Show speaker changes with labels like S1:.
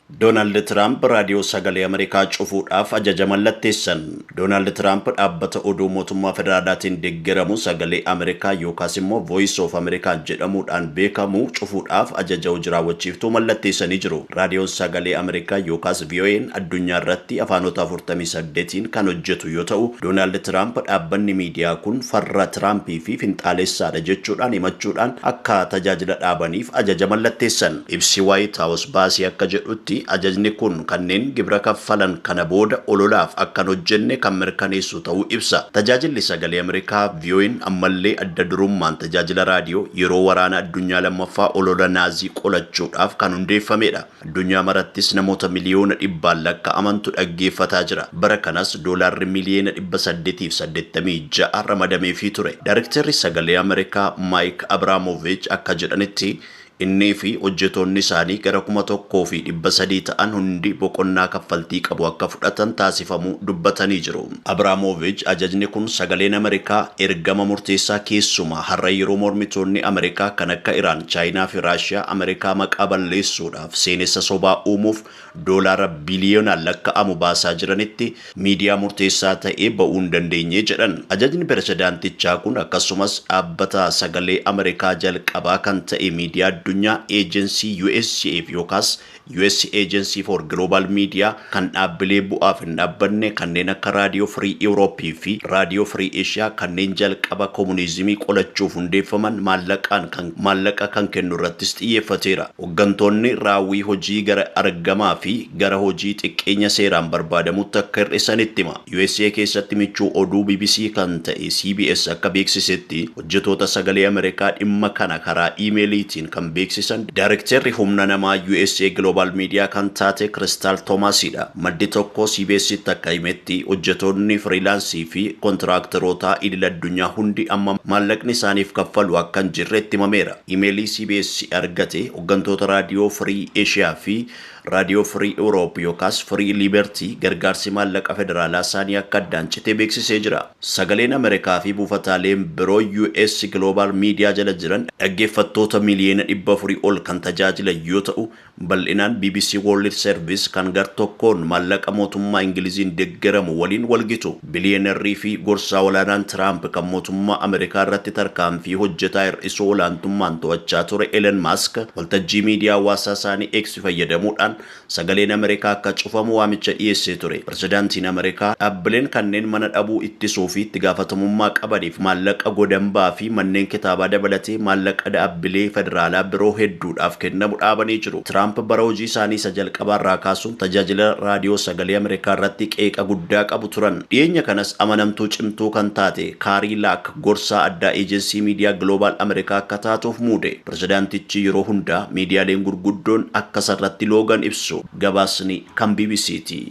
S1: Doonaald Tiraamp raadiyoo sagalee Ameerikaa cufuudhaaf ajaja mallatteessan. Doonaald Tiraamp dhaabbata oduu mootummaa federaalaatiin deeggaramu sagalee Ameerikaa yookaas immoo Voice of America jedhamuudhaan beekamu cufuudhaaf ajaja hojii raawwachiiftuu mallatteessanii jiru. Raadiyoon sagalee Ameerikaa yookaas VOA'n addunyaa irratti afaanota 48 kan hojjetu yoo ta'u, Doonaald Tiraamp dhaabbanni miidiyaa kun farra Tiraampii fi finxaalessaadha jechuudhaan himachuudhaan akka tajaajila dhaabaniif ajaja mallatteessan. Ibsi White House baasii akka jedhutti ajajni kun kanneen gibira kaffalan kana booda ololaaf akkan hojjenne kan mirkaneessu ta'uu ibsa. Tajaajilli sagalee Ameerikaa VOA'n ammallee adda durummaan tajaajila raadiyoo yeroo waraana addunyaa lammaffaa olola naazii qolachuudhaaf kan hundeeffamedha. Addunyaa marattis namoota miliyoona dhibbaan lakkaa'amantu dhaggeeffataa jira. Bara kanas doolaarri miliyoona 886 ramadameefii ture. Daarektarri sagalee Ameerikaa Mike Abramovich akka jedhanitti inni fi hojjetoonni isaanii gara 1,300 ta'an hundi boqonnaa kaffaltii qabu akka fudhatan taasifamuu dubbatanii jiru. Abramovich ajajni kun sagaleen Ameerikaa ergama murteessaa keessumaa har'a yeroo mormitoonni Ameerikaa kan akka Iraan, Chaayinaa fi Raashiyaa Ameerikaa maqaa balleessuudhaaf seenessa sobaa uumuuf doolaara biliyoonaan lakkaa'amu baasaa jiranitti miidiyaa murteessaa ta'ee ba'uu hin dandeenye jedhan. Ajajni pirezidaantichaa kun akkasumas dhaabbata sagalee Ameerikaa jalqabaa kan ta'e miidiyaa addunyaa Agency USAF yookaas US Agency for Global Media kan dhaabbilee bu'aaf hin dhaabbanne kanneen akka Radio Free Europe fi Radio Free Asia kanneen jalqaba komunizimii qolachuuf hundeeffaman maallaqa kan kennu irrattis xiyyeeffateera. Hooggantoonni raawwii hojii gara argamaa fi gara hojii xiqqeenya seeraan barbaadamutti akka hir'isanitti hima. USA keessatti michuu oduu BBC kan ta'e CBS akka beeksisetti hojjetoota sagalee Ameerikaa dhimma kana karaa iimeeliitiin kan beeksisan Daarektarri humna namaa USA Global Media kan taate Crystal Thomasidha. Maddi tokko CBS'tti akka himetti hojjetoonni freelaansii fi kontiraaktaroota idil addunyaa hundi amma maallaqni isaaniif kaffalu akka hin jirretti himameera. Iimeelii CBS argate hooggantoota raadiyoo Free Asia fi Radio Free Europe yookaas Free Liberty gargaarsi maallaqa federaalaa isaanii akka addaan citee beeksisee jira. Sagaleen Ameerikaa fi buufataaleen biroo US Global Media jala jiran dhaggeeffattoota miliyoona 400 ol kan tajaajilan yoo ta'u, bal'inaan BBC World Service kan gar-tokkoon maallaqa mootummaa Ingiliziin deeggaramu waliin walgitu. Biliyoonarii fi gorsaa olaanaan Tiraamp kan mootummaa Ameerikaa irratti tarkaanfii hojjetaa hir'isuu olaantummaan to'achaa ture Elon Musk waltajjii miidiyaa hawaasaa isaanii X fayyadamuudhaan sagaleen Ameerikaa akka cufamu waamicha dhiyeessee ture. Pirezidaantiin Ameerikaa dhaabbileen kanneen mana dhabuu ittisuu fi itti gaafatamummaa qabaniif maallaqa godambaa fi manneen kitaabaa dabalatee maallaqa dhaabbilee federaalaa biroo hedduudhaaf kennamu dhaabanii jiru. Tiraamp bara hojii isaanii isa jalqabaarraa kaasuun tajaajila raadiyoo sagalee Ameerikaa irratti qeeqa guddaa qabu turan. Dhiyeenya kanas amanamtuu cimtuu kan taate Kaarii Laak gorsaa addaa Eejensii Miidiyaa Global Ameerikaa akka taatuuf muude. Pirezidaantichi yeroo hundaa miidiyaaleen gurguddoon akka sarratti loogan ibsu. Gabaasni kan BBC'ti.